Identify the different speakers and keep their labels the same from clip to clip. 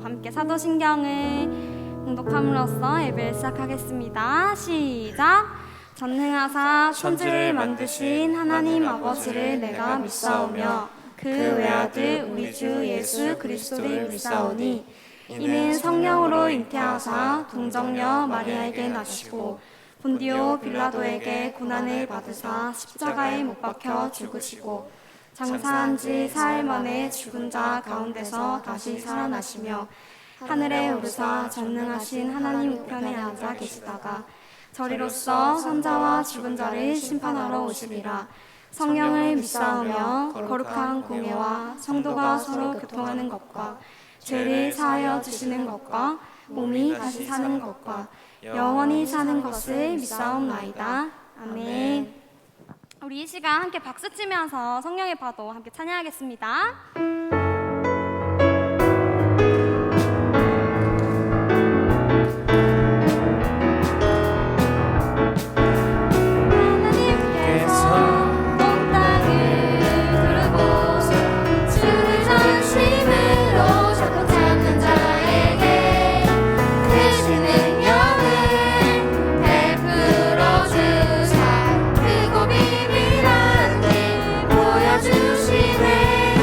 Speaker 1: 함께 사도신경을 공독함으로써 예배를 시작하겠습니다. 시작! 전능하사 천지를 만드신 하나님 아버지를 내가 믿사오며 그 외아들 우리 주 예수 그리스도를 믿사오니 이는 성령으로 잉태하사 동정녀 마리아에게 나시고 본디오 빌라도에게 고난을 받으사 십자가에 못 박혀 죽으시고 장사한 지 사흘 만에 죽은 자 가운데서 다시 살아나시며 하늘에 오르사 전능하신 하나님 우편에 앉아 계시다가 저리로서 산자와 죽은 자를 심판하러 오시리라. 성령을 믿사오며 거룩한 공예와 성도가 서로 교통하는 것과 죄를 사하여 주시는 것과 몸이 다시 사는 것과 영원히 사는 것을 믿사옵나이다. 아멘. 우리 이 시간 함께 박수 치면서 성령의 파도 함께 찬양하겠습니다.
Speaker 2: 주시네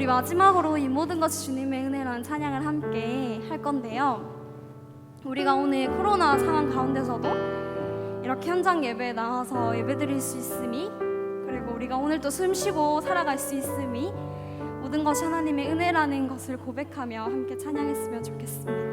Speaker 1: 우리 마지막으로 이 모든 것이 주님의 은혜라는 찬양을 함께 할 건데요. 우리가 오늘 코로나 상황 가운데서도 이렇게 현장 예배에 나와서 예배드릴 수 있음이, 그리고 우리가 오늘 또 숨쉬고 살아갈 수 있음이 모든 것이 하나님의 은혜라는 것을 고백하며 함께 찬양했으면 좋겠습니다.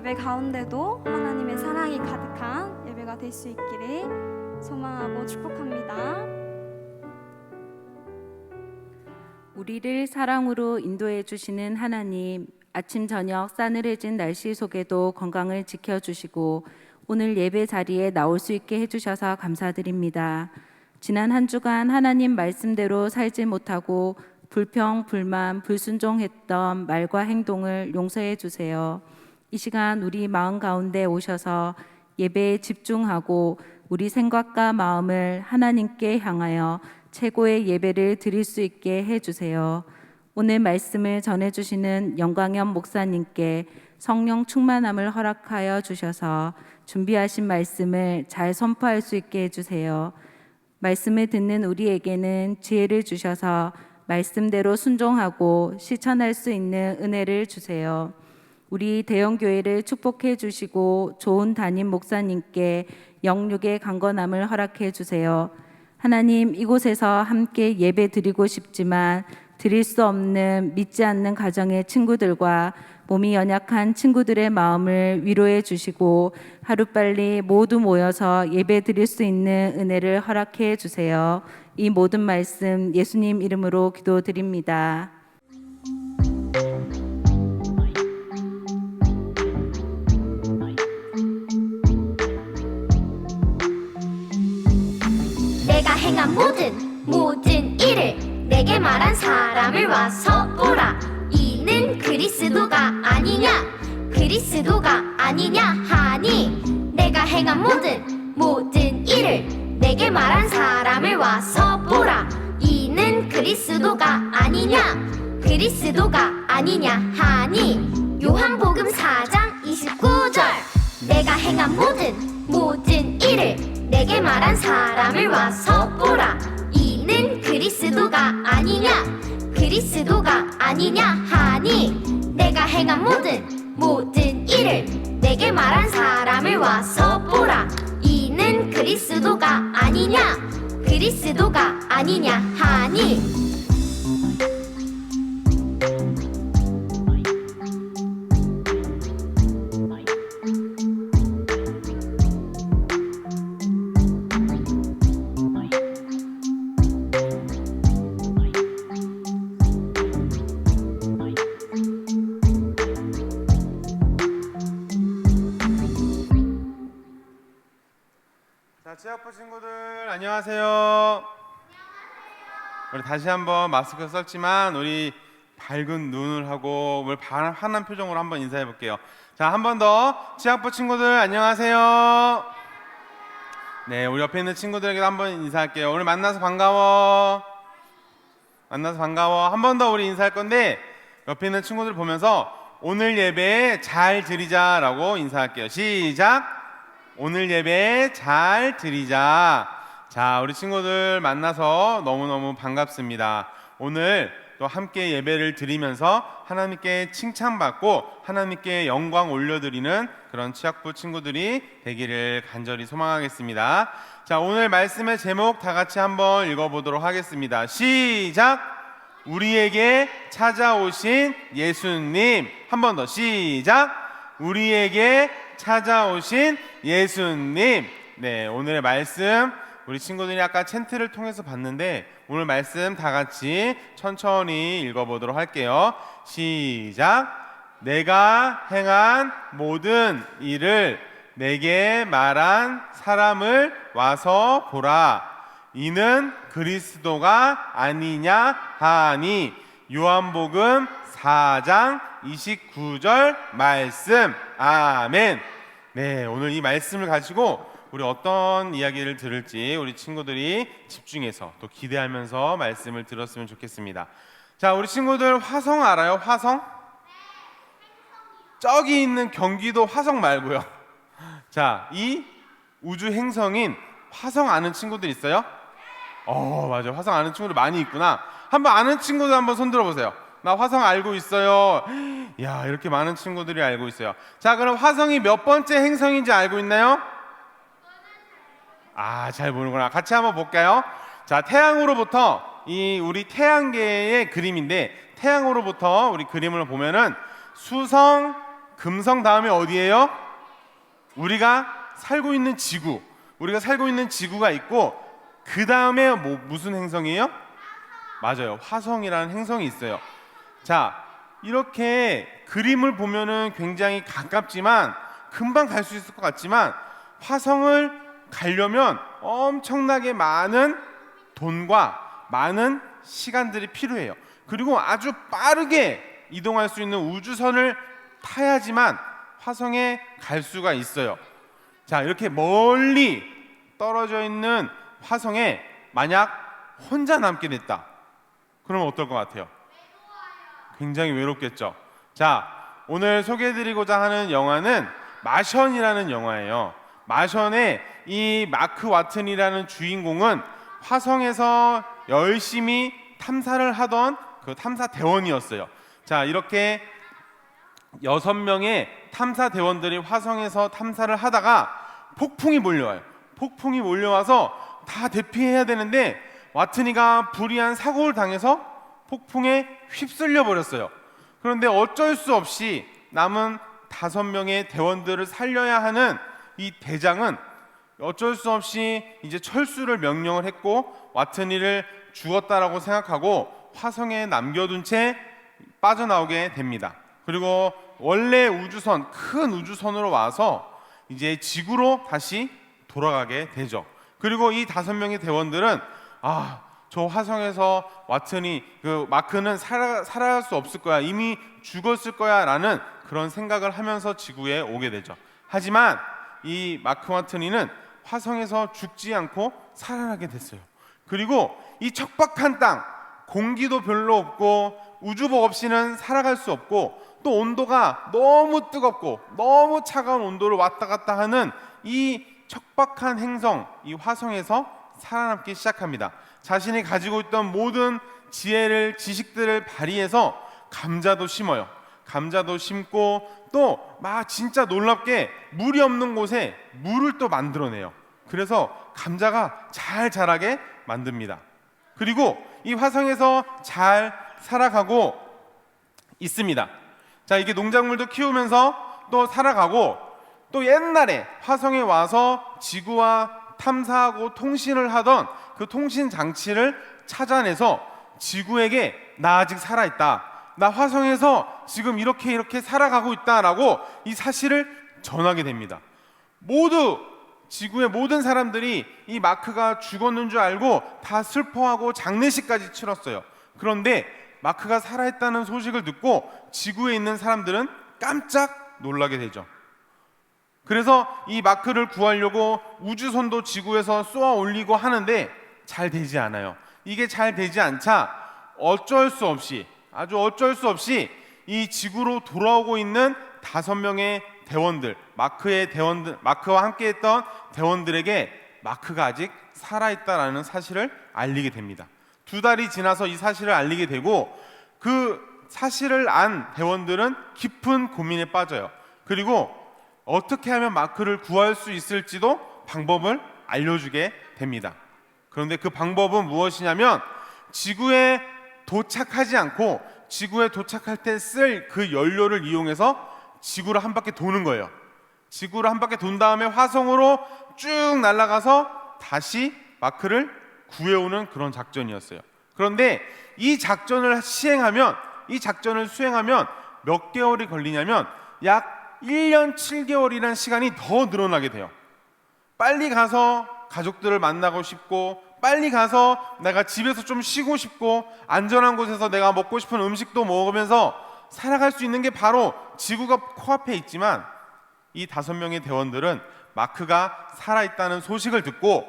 Speaker 1: 예배 가운데도 하나님의 사랑이 가득한 예배가 될 수 있기를 소망하고 축복합니다.
Speaker 2: 우리를 사랑으로 인도해 주시는 하나님, 아침 저녁 싸늘해진 날씨 속에도 건강을 지켜주시고 오늘 예배 자리에 나올 수 있게 해주셔서 감사드립니다. 지난 한 주간 하나님 말씀대로 살지 못하고 불평, 불만, 불순종했던 말과 행동을 용서해 주세요. 이 시간 우리 마음 가운데 오셔서 예배에 집중하고 우리 생각과 마음을 하나님께 향하여 최고의 예배를 드릴 수 있게 해주세요. 오늘 말씀을 전해주시는 영광현 목사님께 성령 충만함을 허락하여 주셔서 준비하신 말씀을 잘 선포할 수 있게 해주세요. 말씀을 듣는 우리에게는 지혜를 주셔서 말씀대로 순종하고 실천할 수 있는 은혜를 주세요. 우리 대형교회를 축복해 주시고 좋은 담임 목사님께 영육의 강건함을 허락해 주세요. 하나님, 이곳에서 함께 예배 드리고 싶지만 드릴 수 없는 믿지 않는 가정의 친구들과 몸이 연약한 친구들의 마음을 위로해 주시고 하루빨리 모두 모여서 예배 드릴 수 있는 은혜를 허락해 주세요. 이 모든 말씀 예수님 이름으로 기도드립니다.
Speaker 3: 내가 행한 모든 일을 내게 말한 사람을 와서 보라. 이는 그리스도가 아니냐 하니 내가 행한 모든 일을 내게 말한 사람을 와서 보라. 이는 그리스도가 아니냐 하니 요한복음 4장 29절. 내가 행한 모든 일을 내게 말한 사람을 와서 보라. 이는 그리스도가 아니냐 하니 내가 행한 모든 일을 내게 말한 사람을 와서 보라. 이는 그리스도가 아니냐 하니.
Speaker 4: 자, 치아프 친구들 안녕하세요. 우리 다시 한번 마스크 썼지만 우리 밝은 눈을 하고 우리 환한 표정으로 한번 인사해 볼게요. 자, 한 번 더. 치아프 친구들 안녕하세요. 네, 우리 옆에 있는 친구들에게도 한번 인사할게요. 오늘 만나서 반가워. 한 번 더 우리 인사할 건데 옆에 있는 친구들 보면서 오늘 예배 잘 드리자라고 인사할게요. 시작. 오늘 예배 잘 드리자. 자, 우리 친구들 만나서 너무너무 반갑습니다. 오늘 또 함께 예배를 드리면서 하나님께 칭찬받고 하나님께 영광 올려드리는 그런 치학부 친구들이 되기를 간절히 소망하겠습니다. 자, 오늘 말씀의 제목 다 같이 한번 읽어보도록 하겠습니다. 시작! 우리에게 찾아오신 예수님. 한 번 더 시작! 우리에게 찾아오신 예수님. 네, 오늘의 말씀 우리 친구들이 아까 챈트를 통해서 봤는데 오늘 말씀 다 같이 천천히 읽어보도록 할게요. 시작. 내가 행한 모든 일을 내게 말한 사람을 와서 보라. 이는 그리스도가 아니냐 하니. 요한복음 4장 29절 말씀. 아멘. 네, 오늘 이 말씀을 가지고 우리 어떤 이야기를 들을지 우리 친구들이 집중해서 또 기대하면서 말씀을 들었으면 좋겠습니다. 자, 우리 친구들 화성 알아요? 화성? 저기 있는 경기도 화성 말고요. 자, 이 우주 행성인 화성 아는 친구들 있어요? 맞아. 화성 아는 친구들 많이 있구나. 한번 아는 친구들 한번 손 들어보세요. 나 화성 알고 있어요. 야, 이렇게 많은 친구들이 알고 있어요. 자, 그럼 화성이 몇 번째 행성인지 알고 있나요? 잘 모르구나. 같이 한번 볼까요? 자, 태양으로부터 이 우리 태양계의 그림인데 태양으로부터 우리 그림을 보면은 수성, 금성 다음에 어디예요? 우리가 살고 있는 지구가 있고 그 다음에 무슨 행성이에요? 맞아요. 화성이라는 행성이 있어요. 자, 이렇게 그림을 보면은 굉장히 가깝지만 금방 갈 수 있을 것 같지만 화성을 가려면 엄청나게 많은 돈과 많은 시간들이 필요해요. 그리고 아주 빠르게 이동할 수 있는 우주선을 타야지만 화성에 갈 수가 있어요. 자, 이렇게 멀리 떨어져 있는 화성에 만약 혼자 남게 됐다. 그러면 어떨 것 같아요? 굉장히 외롭겠죠. 자, 오늘 소개해드리고자 하는 영화는 마션이라는 영화예요. 마션의 이 마크 와튼이라는 주인공은 화성에서 열심히 탐사를 하던 그 탐사대원이었어요. 자, 이렇게 6명의 탐사대원들이 화성에서 탐사를 하다가 폭풍이 몰려와요. 폭풍이 몰려와서 다 대피해야 되는데 와트니가 불의한 사고를 당해서 폭풍에 휩쓸려 버렸어요. 그런데 어쩔 수 없이 남은 5명의 대원들을 살려야 하는 이 대장은 어쩔 수 없이 이제 철수를 명령을 했고 와트니를 죽었다라고 생각하고 화성에 남겨둔 채 빠져나오게 됩니다. 그리고 원래 우주선, 큰 우주선으로 와서 이제 지구로 다시 돌아가게 되죠. 그리고 이 5명의 대원들은 저 화성에서 와트니 마크는 살아갈 수 없을 거야, 이미 죽었을 거야 라는 그런 생각을 하면서 지구에 오게 되죠. 하지만 이 마크 와트니는 화성에서 죽지 않고 살아나게 됐어요. 그리고 이 척박한 땅, 공기도 별로 없고 우주복 없이는 살아갈 수 없고 또 온도가 너무 뜨겁고 너무 차가운 온도를 왔다 갔다 하는 이 척박한 행성, 이 화성에서 살아남기 시작합니다. 자신이 가지고 있던 모든 지식들을 발휘해서 감자도 심어요. 감자도 심고 또 진짜 놀랍게 물이 없는 곳에 물을 또 만들어내요. 그래서 감자가 잘 자라게 만듭니다. 그리고 이 화성에서 잘 살아가고 있습니다. 자, 이게 농작물도 키우면서 또 살아가고 또 옛날에 화성에 와서 지구와 탐사하고 통신을 하던 그 통신 장치를 찾아내서 지구에게 나 아직 살아있다, 나 화성에서 지금 이렇게 살아가고 있다라고 이 사실을 전하게 됩니다. 지구의 모든 사람들이 이 마크가 죽었는 줄 알고 다 슬퍼하고 장례식까지 치렀어요. 그런데 마크가 살아있다는 소식을 듣고 지구에 있는 사람들은 깜짝 놀라게 되죠. 그래서 이 마크를 구하려고 우주선도 지구에서 쏘아 올리고 하는데 잘 되지 않아요. 이게 잘 되지 않자 어쩔 수 없이 이 지구로 돌아오고 있는 5명의 대원들, 마크와 함께했던 대원들에게 마크가 아직 살아있다라는 사실을 알리게 됩니다. 2달이 지나서 이 사실을 알리게 되고 그 사실을 안 대원들은 깊은 고민에 빠져요. 그리고 어떻게 하면 마크를 구할 수 있을지도 방법을 알려주게 됩니다. 그런데 그 방법은 무엇이냐면 지구에 도착하지 않고 지구에 도착할 때 쓸 그 연료를 이용해서 지구를 한 바퀴 도는 거예요. 지구를 한 바퀴 돈 다음에 화성으로 쭉 날아가서 다시 마크를 구해오는 그런 작전이었어요. 그런데 이 작전을 수행하면 몇 개월이 걸리냐면 약 1년 7개월이라는 시간이 더 늘어나게 돼요. 빨리 가서 가족들을 만나고 싶고 빨리 가서 내가 집에서 좀 쉬고 싶고 안전한 곳에서 내가 먹고 싶은 음식도 먹으면서 살아갈 수 있는 게 바로 지구가 코앞에 있지만 이 5명의 대원들은 마크가 살아있다는 소식을 듣고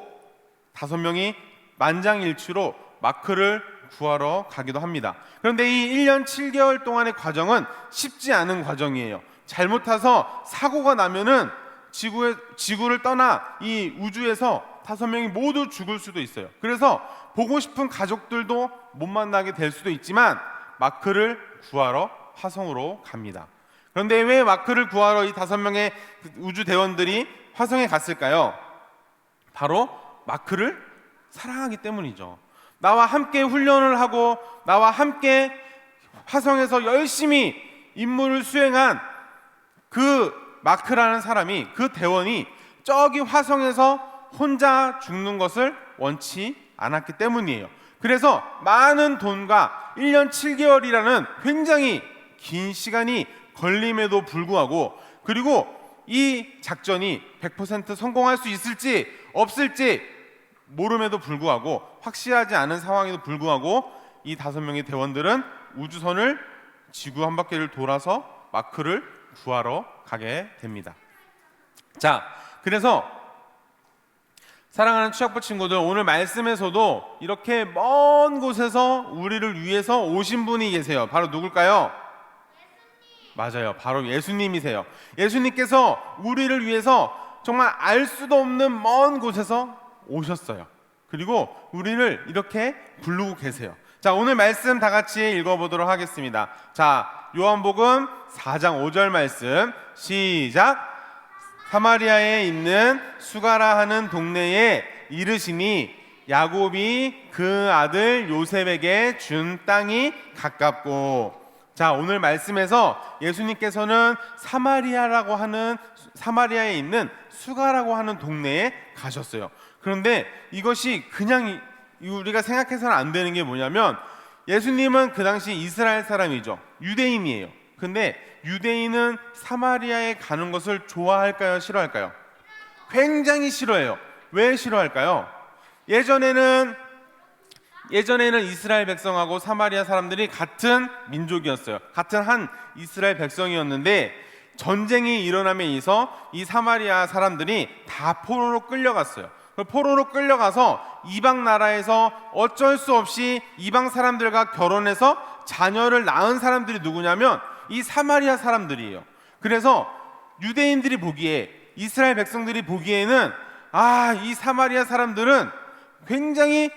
Speaker 4: 5명이 만장일치로 마크를 구하러 가기도 합니다. 그런데 이 1년 7개월 동안의 과정은 쉽지 않은 과정이에요. 잘못 타서 사고가 나면은 지구를 떠나 이 우주에서 5명이 모두 죽을 수도 있어요. 그래서 보고 싶은 가족들도 못 만나게 될 수도 있지만 마크를 구하러 화성으로 갑니다. 그런데 왜 마크를 구하러 이 5명의 우주 대원들이 화성에 갔을까요? 바로 마크를 사랑하기 때문이죠. 나와 함께 훈련을 하고 나와 함께 화성에서 열심히 임무를 수행한 그 마크라는 사람이, 그 대원이 저기 화성에서 혼자 죽는 것을 원치 않았기 때문이에요. 그래서 많은 돈과 1년 7개월이라는 굉장히 긴 시간이 걸림에도 불구하고, 그리고 이 작전이 100% 성공할 수 있을지 없을지 모름에도 불구하고, 확실하지 않은 상황에도 불구하고 이 5명의 대원들은 우주선을 지구 한 바퀴를 돌아서 마크를 구하러 가게 됩니다. 자, 그래서 사랑하는 취학부 친구들, 오늘 말씀에서도 이렇게 먼 곳에서 우리를 위해서 오신 분이 계세요. 바로 누굴까요? 맞아요. 바로 예수님이세요. 예수님께서 우리를 위해서 정말 알 수도 없는 먼 곳에서 오셨어요. 그리고 우리를 이렇게 부르고 계세요. 자, 오늘 말씀 다 같이 읽어보도록 하겠습니다. 자, 요한복음 4장 5절 말씀 시작. 사마리아에 있는 수가라 하는 동네에 이르시니 야곱이 그 아들 요셉에게 준 땅이 가깝고. 자, 오늘 말씀에서 예수님께서는 사마리아에 있는 수가라고 하는 동네에 가셨어요. 그런데 이것이 그냥 우리가 생각해서는 안 되는 게 뭐냐면, 예수님은 그 당시 이스라엘 사람이죠. 유대인이에요. 근데 유대인은 사마리아에 가는 것을 좋아할까요? 싫어할까요? 굉장히 싫어해요. 왜 싫어할까요? 예전에는 이스라엘 백성하고 사마리아 사람들이 같은 민족이었어요. 같은 한 이스라엘 백성이었는데, 전쟁이 일어남에 의해서 이 사마리아 사람들이 다 포로로 끌려갔어요. 포로로 끌려가서 이방 나라에서 어쩔 수 없이 이방 사람들과 결혼해서 자녀를 낳은 사람들이 누구냐면 이 사마리아 사람들이에요. 그래서 유대인들이 보기에, 이스라엘 백성들이 보기에는 이 사마리아 사람들은 굉장히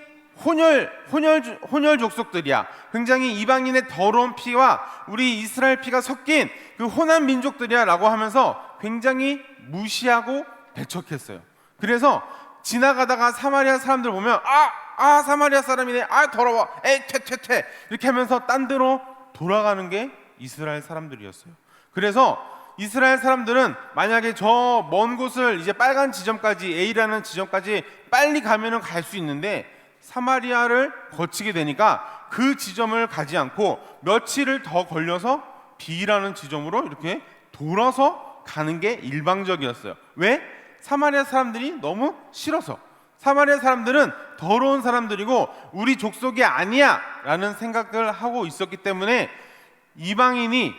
Speaker 4: 혼혈 족속들이야. 굉장히 이방인의 더러운 피와 우리 이스라엘 피가 섞인 그 혼한 민족들이야 라고 하면서 굉장히 무시하고 배척했어요. 그래서 지나가다가 사마리아 사람들 보면 사마리아 사람이네, 더러워, 에이 퇴 이렇게 하면서 딴 데로 돌아가는 게 이스라엘 사람들이었어요. 그래서 이스라엘 사람들은 만약에 저 먼 곳을 이제 빨간 지점까지, A라는 지점까지 빨리 가면은 갈 수 있는데, 사마리아를 거치게 되니까 그 지점을 가지 않고 며칠을 더 걸려서 B라는 지점으로 이렇게 돌아서 가는 게 일방적이었어요. 왜? 사마리아 사람들이 너무 싫어서. 사마리아 사람들은 더러운 사람들이고 우리 족속이 아니야 라는 생각을 하고 있었기 때문에 유대인이,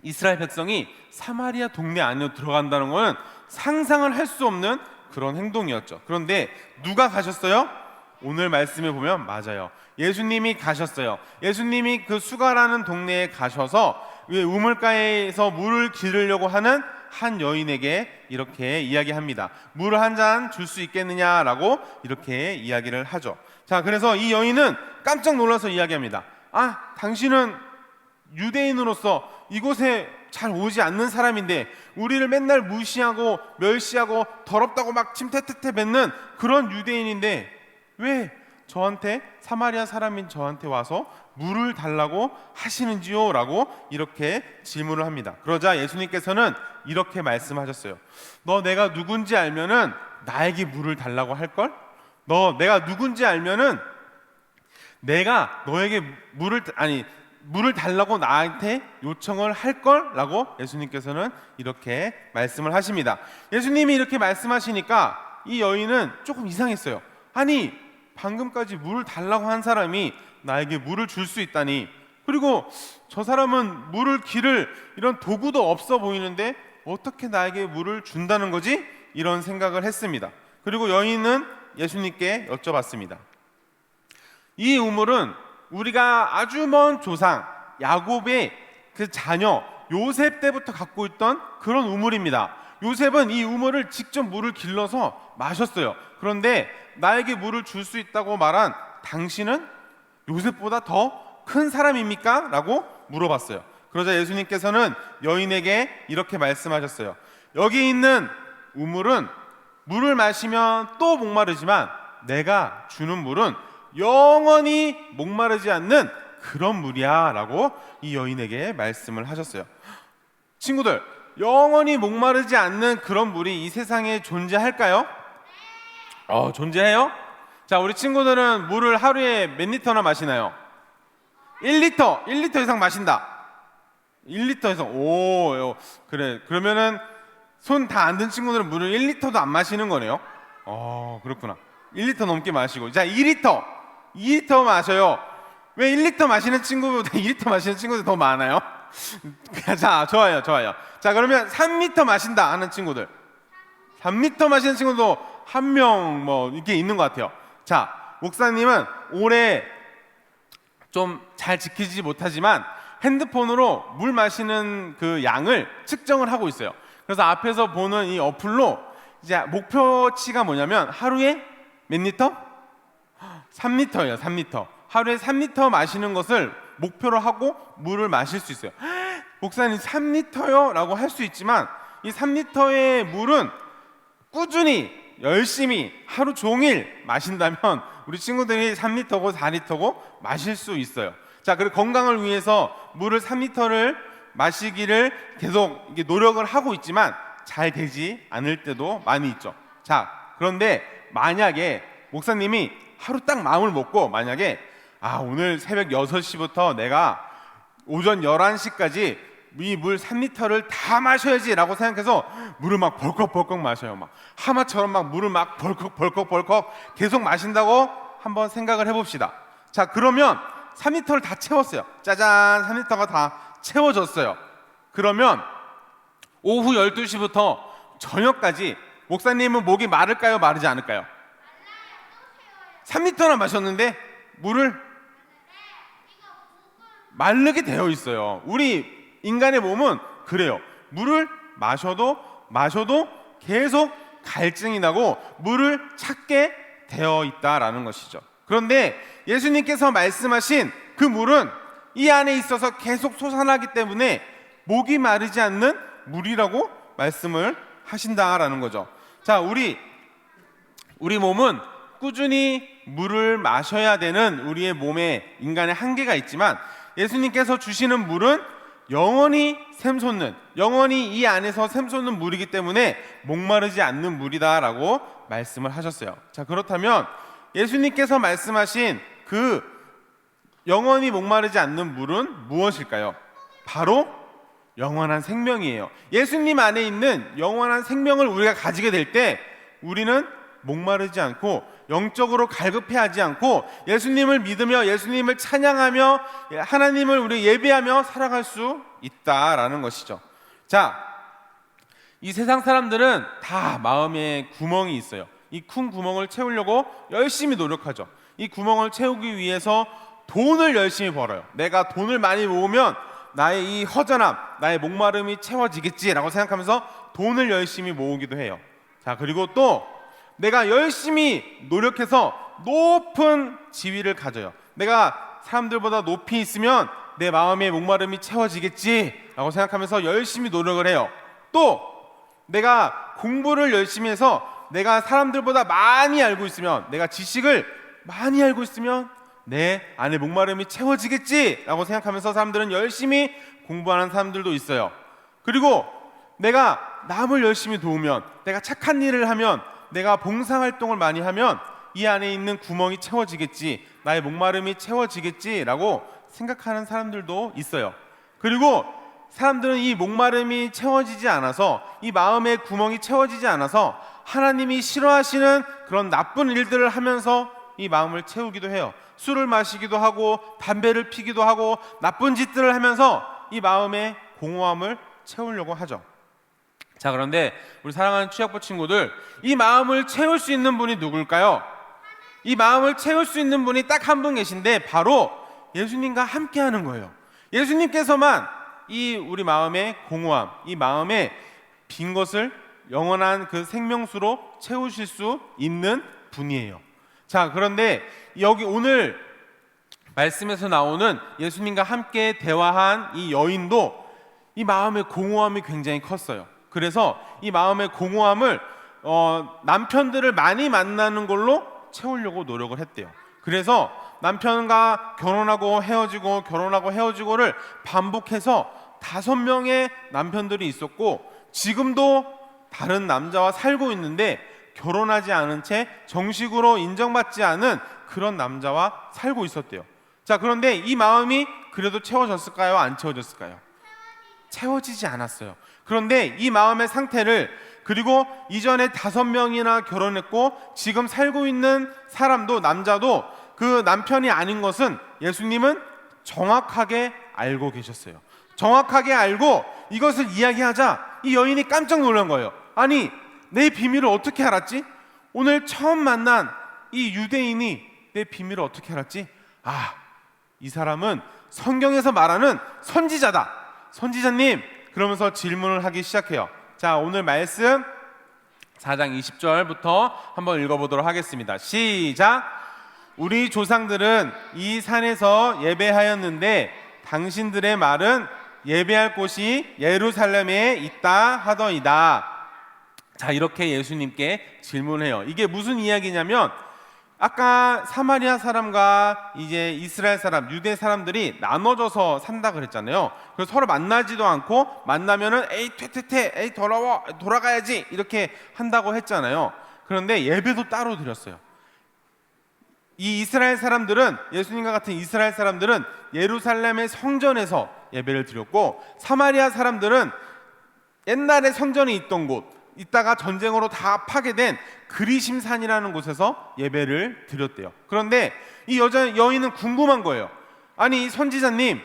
Speaker 4: 이스라엘 백성이 사마리아 동네 안으로 들어간다는 것은 상상을 할 수 없는 그런 행동이었죠. 그런데 누가 가셨어요? 오늘 말씀에 보면 맞아요. 예수님이 가셨어요. 예수님이 그 수가라는 동네에 가셔서 우물가에서 물을 기르려고 하는 한 여인에게 이렇게 이야기합니다. 물을 한 잔 줄 수 있겠느냐라고 이렇게 이야기를 하죠. 자, 그래서 이 여인은 깜짝 놀라서 이야기합니다. 당신은 유대인으로서 이곳에 잘 오지 않는 사람인데 우리를 맨날 무시하고 멸시하고 더럽다고 막 침태태태 뱉는 그런 유대인인데 왜 저한테, 사마리아 사람인 저한테 와서 물을 달라고 하시는지요? 라고 이렇게 질문을 합니다. 그러자 예수님께서는 이렇게 말씀하셨어요. 너 내가 누군지 알면은 나에게 물을 달라고 할걸? 너 내가 누군지 알면은 내가 너에게 물을 달라고 나한테 요청을 할걸? 라고 예수님께서는 이렇게 말씀을 하십니다. 예수님이 이렇게 말씀하시니까 이 여인은 조금 이상했어요. 방금까지 물을 달라고 한 사람이 나에게 물을 줄 수 있다니, 그리고 저 사람은 물을 기를 이런 도구도 없어 보이는데 어떻게 나에게 물을 준다는 거지? 이런 생각을 했습니다. 그리고 여인은 예수님께 여쭤봤습니다. 이 우물은 우리가 아주 먼 조상 야곱의 그 자녀 요셉 때부터 갖고 있던 그런 우물입니다. 요셉은 이 우물을 직접 물을 길러서 마셨어요. 그런데 나에게 물을 줄 수 있다고 말한 당신은 요셉보다 더 큰 사람입니까? 라고 물어봤어요. 그러자 예수님께서는 여인에게 이렇게 말씀하셨어요. 여기 있는 우물은 물을 마시면 또 목마르지만 내가 주는 물은 영원히 목마르지 않는 그런 물이야 라고 이 여인에게 말씀을 하셨어요. 친구들, 영원히 목마르지 않는 그런 물이 이 세상에 존재할까요? 존재해요? 자, 우리 친구들은 물을 하루에 몇 리터나 마시나요? 1리터 이상 마신다. 1리터 이상. 그래. 그러면은 손 다 안 든 친구들은 물을 1리터도 안 마시는 거네요. 그렇구나. 1리터 넘게 마시고. 자, 2리터 마셔요. 왜 1리터 마시는 친구보다 2리터 마시는 친구들 더 많아요? 자, 좋아요. 자, 그러면 3리터 마신다 하는 친구들. 3리터 마시는 친구도 한 명 이렇게 있는 것 같아요. 자, 목사님은 올해 좀 잘 지키지 못하지만 핸드폰으로 물 마시는 그 양을 측정을 하고 있어요. 그래서 앞에서 보는 이 어플로 이제 목표치가 뭐냐면 하루에 몇 리터? 3리터예요. 3리터. 하루에 3리터 마시는 것을 목표로 하고 물을 마실 수 있어요. 목사님 3리터요? 라고 할 수 있지만 이 3리터의 물은 꾸준히 열심히 하루 종일 마신다면 우리 친구들이 3리터고 4리터고 마실 수 있어요. 자, 그리고 건강을 위해서 물을 3리터를 마시기를 계속 이게 노력을 하고 있지만 잘 되지 않을 때도 많이 있죠. 자, 그런데 만약에 목사님이 하루 딱 마음을 먹고 만약에 오늘 새벽 6시부터 내가 오전 11시까지 이 물 3리터를 다 마셔야지 라고 생각해서 물을 막 벌컥벌컥 마셔요. 막 하마처럼 막 물을 막 벌컥벌컥 계속 마신다고 한번 생각을 해봅시다. 자, 그러면 3리터를 다 채웠어요. 짜잔, 3리터가 다 채워졌어요. 그러면 오후 12시부터 저녁까지 목사님은 목이 마를까요, 마르지 않을까요? 3리터나 마셨는데 물을 마르게 되어 있어요. 우리 인간의 몸은 그래요. 물을 마셔도 계속 갈증이 나고 물을 찾게 되어 있다라는 것이죠. 그런데 예수님께서 말씀하신 그 물은 이 안에 있어서 계속 솟아나기 때문에 목이 마르지 않는 물이라고 말씀을 하신다라는 거죠. 자, 우리 몸은 꾸준히 물을 마셔야 되는 우리의 몸에 인간의 한계가 있지만 예수님께서 주시는 물은 영원히 샘솟는, 영원히 이 안에서 샘솟는 물이기 때문에 목마르지 않는 물이다라고 말씀을 하셨어요. 자, 그렇다면 예수님께서 말씀하신 그 영원히 목마르지 않는 물은 무엇일까요? 바로 영원한 생명이에요. 예수님 안에 있는 영원한 생명을 우리가 가지게 될 때 우리는 목마르지 않고 영적으로 갈급해하지 않고 예수님을 믿으며 예수님을 찬양하며 하나님을 우리 예배하며 살아갈 수 있다라는 것이죠. 자, 이 세상 사람들은 다 마음에 구멍이 있어요. 이 큰 구멍을 채우려고 열심히 노력하죠. 이 구멍을 채우기 위해서 돈을 열심히 벌어요. 내가 돈을 많이 모으면 나의 이 허전함, 나의 목마름이 채워지겠지라고 생각하면서 돈을 열심히 모으기도 해요. 자, 그리고 또 내가 열심히 노력해서 높은 지위를 가져요. 내가 사람들보다 높이 있으면 내 마음의 목마름이 채워지겠지라고 생각하면서 열심히 노력을 해요. 또 내가 공부를 열심히 해서 내가 사람들보다 많이 알고 있으면, 내가 지식을 많이 알고 있으면 내 안에 목마름이 채워지겠지라고 생각하면서 사람들은 열심히 공부하는 사람들도 있어요. 그리고 내가 남을 열심히 도우면, 내가 착한 일을 하면, 내가 봉사활동을 많이 하면 이 안에 있는 구멍이 채워지겠지, 나의 목마름이 채워지겠지라고 생각하는 사람들도 있어요. 그리고 사람들은 이 목마름이 채워지지 않아서, 이 마음의 구멍이 채워지지 않아서 하나님이 싫어하시는 그런 나쁜 일들을 하면서 이 마음을 채우기도 해요. 술을 마시기도 하고 담배를 피기도 하고 나쁜 짓들을 하면서 이 마음의 공허함을 채우려고 하죠. 자, 그런데 우리 사랑하는 취약부 친구들, 이 마음을 채울 수 있는 분이 누굴까요? 이 마음을 채울 수 있는 분이 딱 한 분 계신데 바로 예수님과 함께 하는 거예요. 예수님께서만 이 우리 마음의 공허함, 이 마음의 빈 것을 영원한 그 생명수로 채우실 수 있는 분이에요. 자, 그런데 여기 오늘 말씀에서 나오는 예수님과 함께 대화한 이 여인도 이 마음의 공허함이 굉장히 컸어요. 그래서 이 마음의 공허함을 남편들을 많이 만나는 걸로 채우려고 노력을 했대요. 그래서 남편과 결혼하고 헤어지고 결혼하고 헤어지고를 반복해서 5명의 남편들이 있었고, 지금도 다른 남자와 살고 있는데 결혼하지 않은 채 정식으로 인정받지 않은 그런 남자와 살고 있었대요. 자, 그런데 이 마음이 그래도 채워졌을까요? 안 채워졌을까요? 채워지지 않았어요. 그런데 이 마음의 상태를, 그리고 이전에 5명이나 결혼했고 지금 살고 있는 사람도, 남자도 그 남편이 아닌 것은 예수님은 정확하게 알고 계셨어요. 정확하게 알고 이것을 이야기하자 이 여인이 깜짝 놀란 거예요. 아니, 내 비밀을 어떻게 알았지? 오늘 처음 만난 이 유대인이 내 비밀을 어떻게 알았지? 아, 이 사람은 성경에서 말하는 선지자다. 선지자님, 그러면서 질문을 하기 시작해요. 자, 오늘 말씀 4장 20절부터 한번 읽어보도록 하겠습니다. 시작. 우리 조상들은 이 산에서 예배하였는데 당신들의 말은 예배할 곳이 예루살렘에 있다 하더이다. 자, 이렇게 예수님께 질문해요. 이게 무슨 이야기냐면 아까 사마리아 사람과 이제 이스라엘 사람, 유대 사람들이 나눠져서 산다 그랬잖아요. 그래서 서로 만나지도 않고 만나면은 에이 퇴퇴퇴, 에이 돌아가야지 이렇게 한다고 했잖아요. 그런데 예배도 따로 드렸어요. 이 이스라엘 사람들은, 예수님과 같은 이스라엘 사람들은 예루살렘의 성전에서 예배를 드렸고, 사마리아 사람들은 옛날에 성전이 있던 곳, 이따가 전쟁으로 다 파괴된 그리심산이라는 곳에서 예배를 드렸대요. 그런데 이 여인은 궁금한 거예요. 아니, 이 선지자님,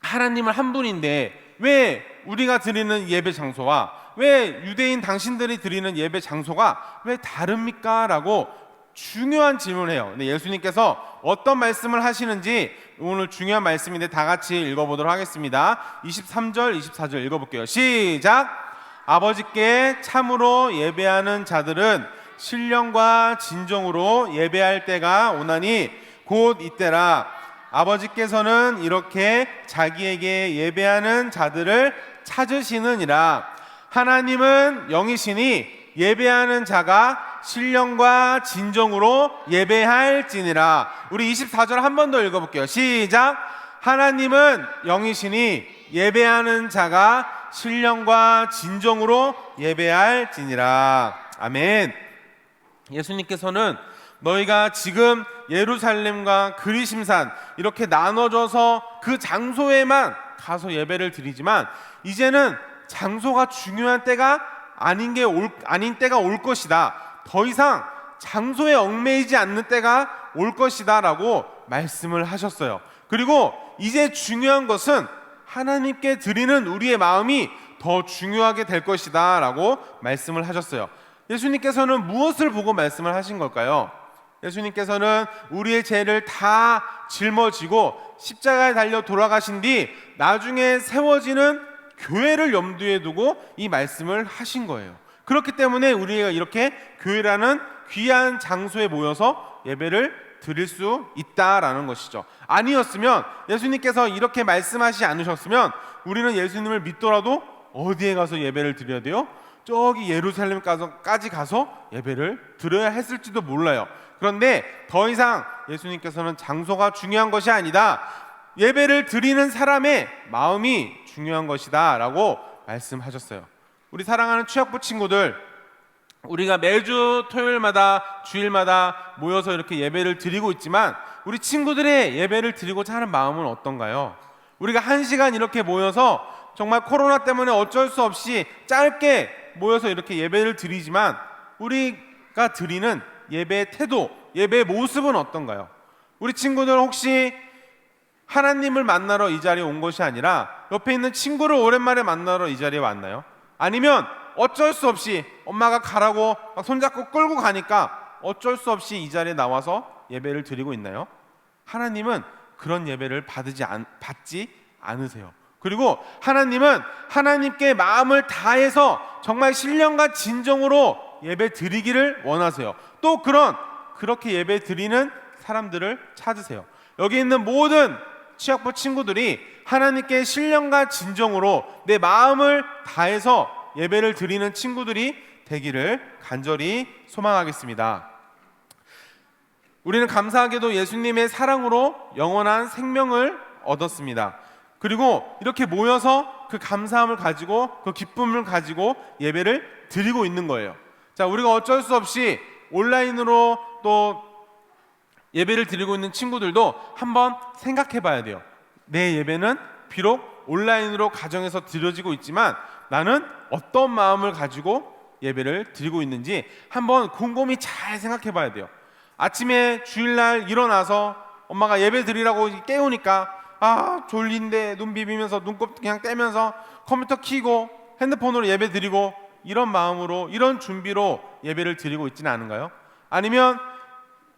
Speaker 4: 하나님은 한 분인데 왜 우리가 드리는 예배 장소와 왜 유대인 당신들이 드리는 예배 장소가 왜 다릅니까? 라고 중요한 질문을 해요. 근데 예수님께서 어떤 말씀을 하시는지 오늘 중요한 말씀인데 다 같이 읽어보도록 하겠습니다. 23절, 24절 읽어볼게요. 시작! 아버지께 참으로 예배하는 자들은 신령과 진정으로 예배할 때가 오나니 곧 이때라. 아버지께서는 이렇게 자기에게 예배하는 자들을 찾으시느니라. 하나님은 영이시니 예배하는 자가 신령과 진정으로 예배할지니라. 우리 24절 한 번 더 읽어볼게요. 시작! 하나님은 영이시니 예배하는 자가 신령과 진정으로 예배할지니라. 아멘. 예수님께서는 너희가 지금 예루살렘과 그리심산 이렇게 나눠져서 그 장소에만 가서 예배를 드리지만 이제는 장소가 중요한 때가 아닌 때가 올 것이다. 더 이상 장소에 얽매이지 않는 때가 올 것이다 라고 말씀을 하셨어요. 그리고 이제 중요한 것은 하나님께 드리는 우리의 마음이 더 중요하게 될 것이다 라고 말씀을 하셨어요. 예수님께서는 무엇을 보고 말씀을 하신 걸까요? 예수님께서는 우리의 죄를 다 짊어지고 십자가에 달려 돌아가신 뒤 나중에 세워지는 교회를 염두에 두고 이 말씀을 하신 거예요. 그렇기 때문에 우리가 이렇게 교회라는 귀한 장소에 모여서 예배를 드릴 수 있다라는 것이죠. 아니었으면, 예수님께서 이렇게 말씀하시지 않으셨으면 우리는 예수님을 믿더라도 어디에 가서 예배를 드려야 돼요? 저기 예루살렘까지 가서 예배를 드려야 했을지도 몰라요. 그런데 더 이상 예수님께서는 장소가 중요한 것이 아니다, 예배를 드리는 사람의 마음이 중요한 것이다 라고 말씀하셨어요. 우리 사랑하는 취학부 친구들, 우리가 매주 토요일마다 주일마다 모여서 이렇게 예배를 드리고 있지만 우리 친구들의 예배를 드리고자 하는 마음은 어떤가요? 우리가 1시간 이렇게 모여서 정말 코로나 때문에 어쩔 수 없이 짧게 모여서 이렇게 예배를 드리지만 우리가 드리는 예배의 태도, 예배의 모습은 어떤가요? 우리 친구들 혹시 하나님을 만나러 이 자리에 온 것이 아니라 옆에 있는 친구를 오랜만에 만나러 이 자리에 왔나요? 아니면 어쩔 수 없이 엄마가 가라고 막 손잡고 끌고 가니까 어쩔 수 없이 이 자리에 나와서 예배를 드리고 있나요? 하나님은 그런 예배를 받지 않으세요. 그리고 하나님은 하나님께 마음을 다해서 정말 신령과 진정으로 예배 드리기를 원하세요. 또 그렇게 예배 드리는 사람들을 찾으세요. 여기 있는 모든 취학부 친구들이 하나님께 신령과 진정으로 내 마음을 다해서 예배를 드리는 친구들이 되기를 간절히 소망하겠습니다. 우리는 감사하게도 예수님의 사랑으로 영원한 생명을 얻었습니다. 그리고 이렇게 모여서 그 감사함을 가지고 그 기쁨을 가지고 예배를 드리고 있는 거예요. 자, 우리가 어쩔 수 없이 온라인으로 또 예배를 드리고 있는 친구들도 한번 생각해 봐야 돼요. 내 예배는 비록 온라인으로 가정에서 드려지고 있지만 나는 어떤 마음을 가지고 예배를 드리고 있는지 한번 곰곰이 잘 생각해 봐야 돼요. 아침에 주일날 일어나서 엄마가 예배 드리라고 깨우니까 졸린데 눈 비비면서 눈곱 그냥 떼면서 컴퓨터 켜고 핸드폰으로 예배 드리고 이런 마음으로, 이런 준비로 예배를 드리고 있지는 않은가요? 아니면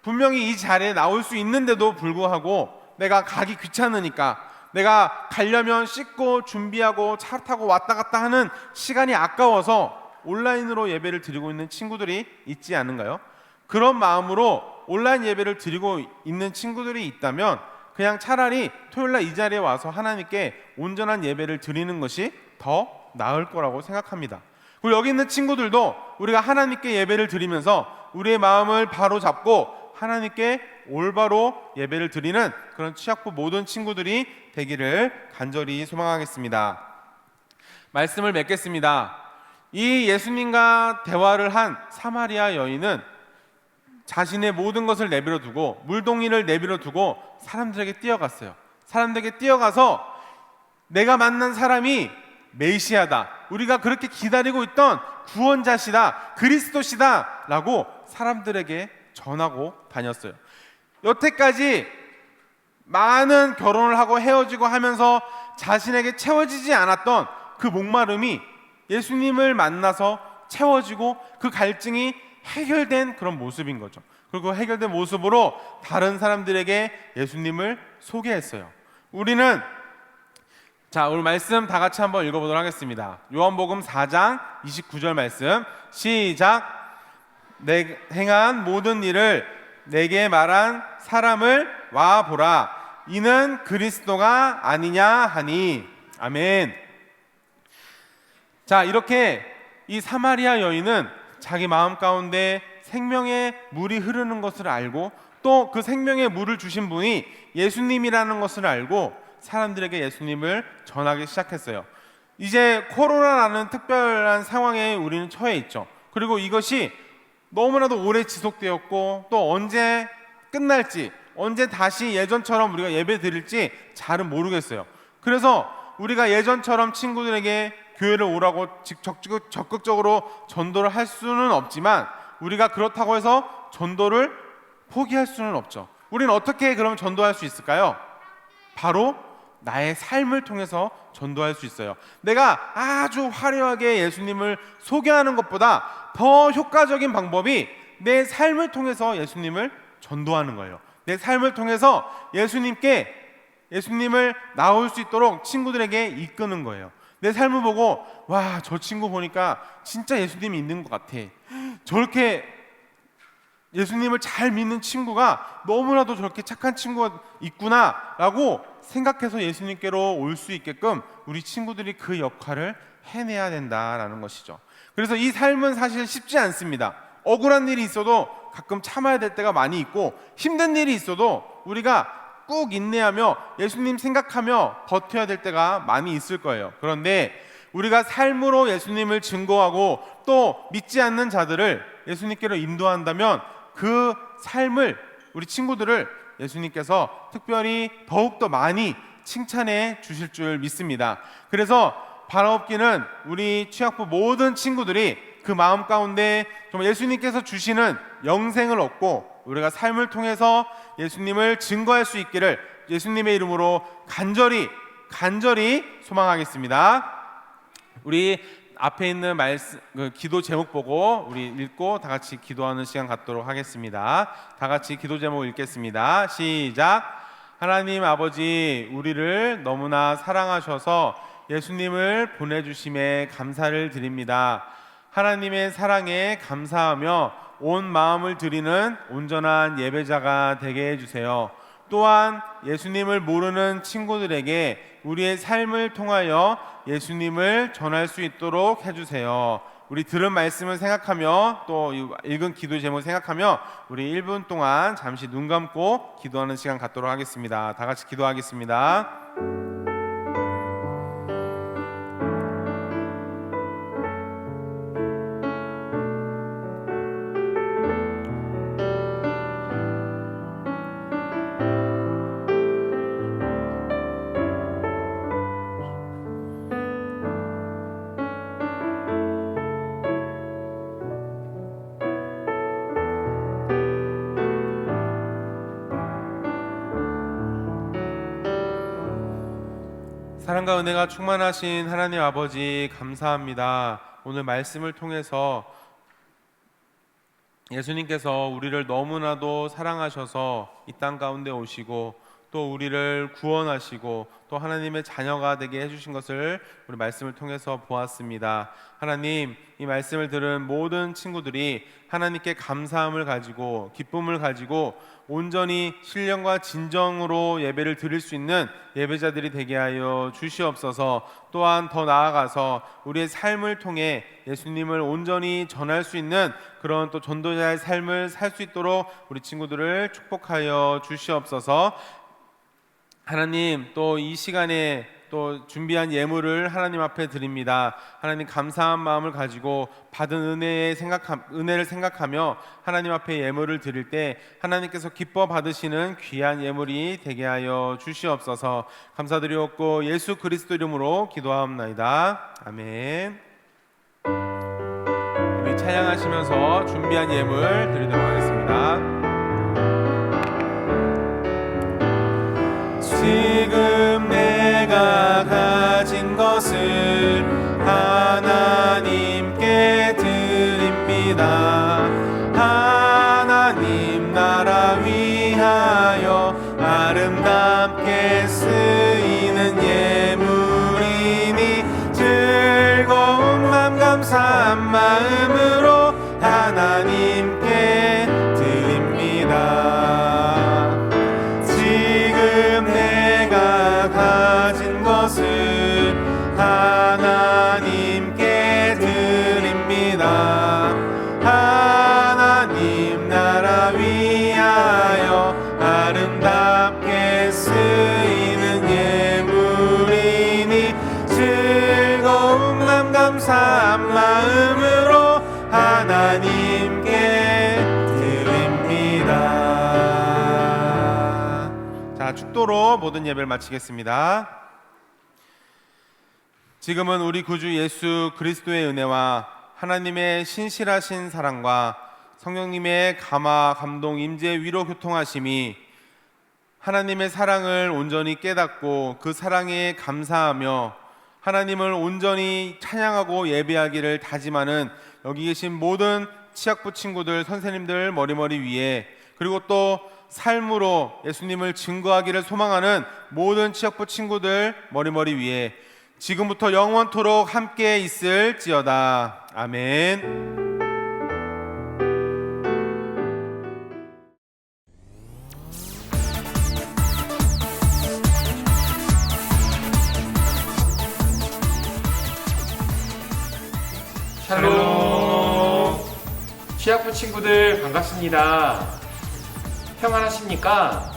Speaker 4: 분명히 이 자리에 나올 수 있는데도 불구하고 내가 가기 귀찮으니까, 내가 가려면 씻고 준비하고 차 타고 왔다 갔다 하는 시간이 아까워서 온라인으로 예배를 드리고 있는 친구들이 있지 않은가요? 그런 마음으로 온라인 예배를 드리고 있는 친구들이 있다면 그냥 차라리 토요일날 이 자리에 와서 하나님께 온전한 예배를 드리는 것이 더 나을 거라고 생각합니다. 그리고 여기 있는 친구들도 우리가 하나님께 예배를 드리면서 우리의 마음을 바로 잡고 하나님께 올바로 예배를 드리는 그런 취학부 모든 친구들이 되기를 간절히 소망하겠습니다. 말씀을 맺겠습니다. 이 예수님과 대화를 한 사마리아 여인은 자신의 모든 것을 내버려 두고 물동이를 내버려 두고 사람들에게 뛰어갔어요. 사람들에게 뛰어가서 내가 만난 사람이 메시아다, 우리가 그렇게 기다리고 있던 구원자시다, 그리스도시다 라고 사람들에게 전하고 다녔어요. 여태까지 많은 결혼을 하고 헤어지고 하면서 자신에게 채워지지 않았던 그 목마름이 예수님을 만나서 채워지고 그 갈증이 해결된 그런 모습인 거죠. 그리고 해결된 모습으로 다른 사람들에게 예수님을 소개했어요. 우리는 오늘 말씀 다 같이 한번 읽어보도록 하겠습니다. 요한복음 4장 29절 말씀 시작. 내 행한 모든 일을 내게 말한 사람을 와 보라. 이는 그리스도가 아니냐 하니. 아멘. 자, 이렇게 이 사마리아 여인은 자기 마음 가운데 생명의 물이 흐르는 것을 알고 또 그 생명의 물을 주신 분이 예수님이라는 것을 알고 사람들에게 예수님을 전하기 시작했어요. 이제 코로나라는 특별한 상황에 우리는 처해 있죠. 그리고 이것이 너무나도 오래 지속되었고 또 언제 끝날지, 언제 다시 예전처럼 우리가 예배 드릴지 잘은 모르겠어요. 그래서 우리가 예전처럼 친구들에게 교회를 오라고 적극적으로 전도를 할 수는 없지만 우리가 그렇다고 해서 전도를 포기할 수는 없죠. 우리는 어떻게 그럼 전도할 수 있을까요? 바로 나의 삶을 통해서 전도할 수 있어요. 내가 아주 화려하게 예수님을 소개하는 것보다 더 효과적인 방법이 내 삶을 통해서 예수님을 전도하는 거예요. 내 삶을 통해서 예수님을 나올 수 있도록 친구들에게 이끄는 거예요. 내 삶을 보고 와, 저 친구 보니까 진짜 예수님이 있는 것 같아, 저렇게 예수님을 잘 믿는 친구가 너무나도 저렇게 착한 친구가 있구나 라고 생각해서 예수님께로 올 수 있게끔 우리 친구들이 그 역할을 해내야 된다라는 것이죠. 그래서 이 삶은 사실 쉽지 않습니다. 억울한 일이 있어도 가끔 참아야 될 때가 많이 있고 힘든 일이 있어도 우리가 꾹 인내하며 예수님 생각하며 버텨야 될 때가 많이 있을 거예요. 그런데 우리가 삶으로 예수님을 증거하고 또 믿지 않는 자들을 예수님께로 인도한다면 그 삶을, 우리 친구들을 예수님께서 특별히 더욱더 많이 칭찬해 주실 줄 믿습니다. 그래서 바라옵기는 우리 취학부 모든 친구들이 그 마음 가운데 정말 예수님께서 주시는 영생을 얻고 우리가 삶을 통해서 예수님을 증거할 수 있기를 예수님의 이름으로 간절히 소망하겠습니다. 우리 앞에 있는 말씀, 기도 제목 보고 우리 읽고 다 같이 기도하는 시간 갖도록 하겠습니다. 다 같이 기도 제목 읽겠습니다. 시작. 하나님 아버지, 우리를 너무나 사랑하셔서 예수님을 보내주심에 감사를 드립니다. 하나님의 사랑에 감사하며 온 마음을 드리는 온전한 예배자가 되게 해주세요. 또한 예수님을 모르는 친구들에게 우리의 삶을 통하여 예수님을 전할 수 있도록 해주세요. 우리 들은 말씀을 생각하며 또 읽은 기도 제목을 생각하며 우리 1분 동안 잠시 눈 감고 기도하는 시간 갖도록 하겠습니다. 다 같이 기도하겠습니다. 사랑과 은혜가 충만하신 하나님 아버지, 감사합니다. 오늘 말씀을 통해서 예수님께서 우리를 너무나도 사랑하셔서 이 땅 가운데 오시고 또 우리를 구원하시고 또 하나님의 자녀가 되게 해주신 것을 우리 말씀을 통해서 보았습니다. 하나님, 이 말씀을 들은 모든 친구들이 하나님께 감사함을 가지고 기쁨을 가지고 온전히 신령과 진정으로 예배를 드릴 수 있는 예배자들이 되게 하여 주시옵소서. 또한 더 나아가서 우리의 삶을 통해 예수님을 온전히 전할 수 있는 그런 또 전도자의 삶을 살 수 있도록 우리 친구들을 축복하여 주시옵소서. 하나님, 또 이 시간에 또 준비한 예물을 하나님 앞에 드립니다. 하나님, 감사한 마음을 가지고 받은 은혜를 생각하며 하나님 앞에 예물을 드릴 때 하나님께서 기뻐 받으시는 귀한 예물이 되게 하여 주시옵소서. 감사드리옵고 예수 그리스도 이름으로 기도하옵나이다. 아멘. 우리 찬양하시면서 준비한 예물 드리도록 하겠습니다. 지금 내가 가진 것을 하나님께 드립니다. 하나님 나라 위하여 아름답게 쓰이는 예물이니 즐거운 맘 감사한 마음으로 하나님께 드립니다. 것을 하나님께 드립니다. 하나님 나라 위하여 아름답게 쓰이는 예물이니 즐거운 맘 감사한 마음으로 하나님께 드립니다. 자, 축도로 모든 예배를 마치겠습니다. 지금은 우리 구주 예수 그리스도의 은혜와 하나님의 신실하신 사랑과 성령님의 감화, 감동, 임재, 위로, 교통하심이 하나님의 사랑을 온전히 깨닫고 그 사랑에 감사하며 하나님을 온전히 찬양하고 예배하기를 다짐하는 여기 계신 모든 치학부 친구들, 선생님들 머리머리 위에, 그리고 또 삶으로 예수님을 증거하기를 소망하는 모든 치학부 친구들 머리머리 위에 지금부터 영원토록 함께 있을지어다. 아멘.
Speaker 5: 샬롬. 취학부 친구들 반갑습니다. 평안하십니까?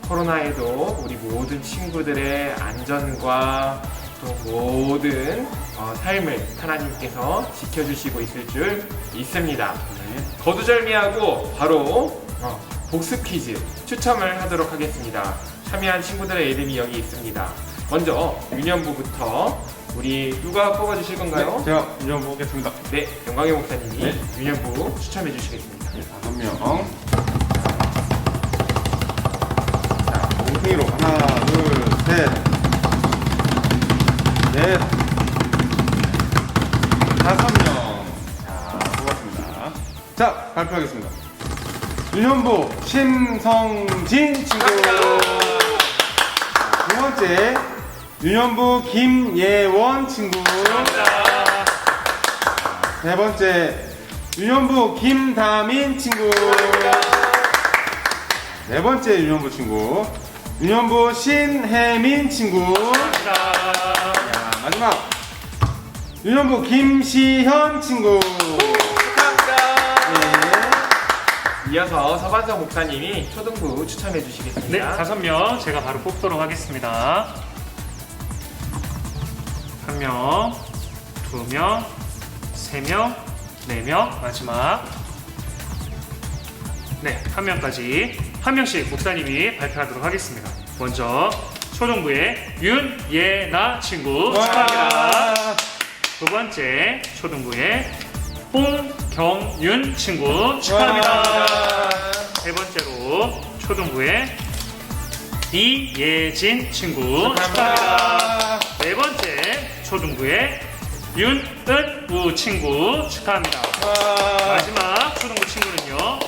Speaker 5: 코로나에도 우리 모든 친구들의 안전과 또 모든 삶을 하나님께서 지켜주시고 있을 줄 믿습니다. 거두절미하고 바로 복습 퀴즈 추첨을 하도록 하겠습니다. 참여한 친구들의 이름이 여기 있습니다. 먼저 유년부부터 우리 누가 뽑아주실 건가요?
Speaker 4: 네, 제가 유년 보겠습니다.
Speaker 5: 네, 영광의 목사님이
Speaker 4: 네.
Speaker 5: 유년부 추첨해 주시겠습니다.
Speaker 4: 5명. 자, 몽둥이로 하나, 둘, 셋, 넷, 5명. 자, 뽑았습니다. 자, 발표하겠습니다. 유년부 심성진 친구. 두 번째 유년부 김예원 친구. 세 번째 유년부 김다민 친구. 네 번째 유년부 친구 유년부 신혜민 친구. 자, 마지막 유년부 김시현 친구.
Speaker 5: 이어서 서반석 목사님이 초등부 추첨해 주시겠습니다.
Speaker 6: 네, 5명 제가 바로 뽑도록 하겠습니다. 1명, 2명, 3명, 4명, 마지막. 네, 1명까지 한 명씩 목사님이 발표하도록 하겠습니다. 먼저 초등부의 윤예나 친구 축하합니다. 두 번째 초등부의 홍경윤 친구 축하합니다. 세 번째로 초등부의 이예진 친구 축하합니다. 네 번째 초등부의 윤은우 친구 축하합니다. 마지막 초등부 친구는요,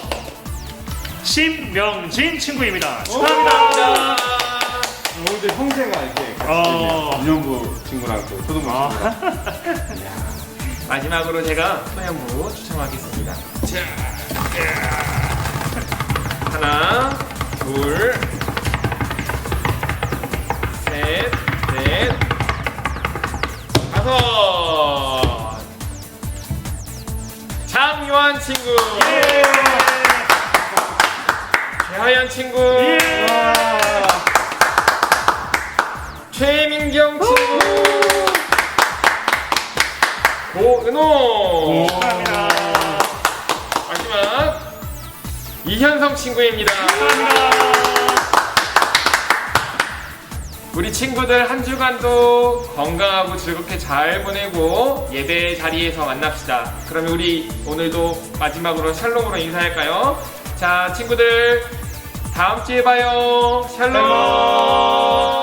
Speaker 6: 신명진 친구입니다. 축하합니다.
Speaker 4: 오늘 형제가 이렇게 같이
Speaker 6: 어.
Speaker 4: 유년부 친구랑 또 초등부 친구랑.
Speaker 5: 마지막으로 제가 소년부 추첨하겠습니다. 자, 하나, 둘, 셋, 넷, 다섯. 장요한 친구, 최하연 친구, 최민경 친구, 고은호.
Speaker 6: 축하합니다.
Speaker 5: 마지막 이현성 친구입니다. 우리 친구들 한 주간도 건강하고 즐겁게 잘 보내고 예배 자리에서 만납시다. 그러면 우리 오늘도 마지막으로 샬롬으로 인사할까요? 자, 친구들 다음 주에 봐요. 샬롬.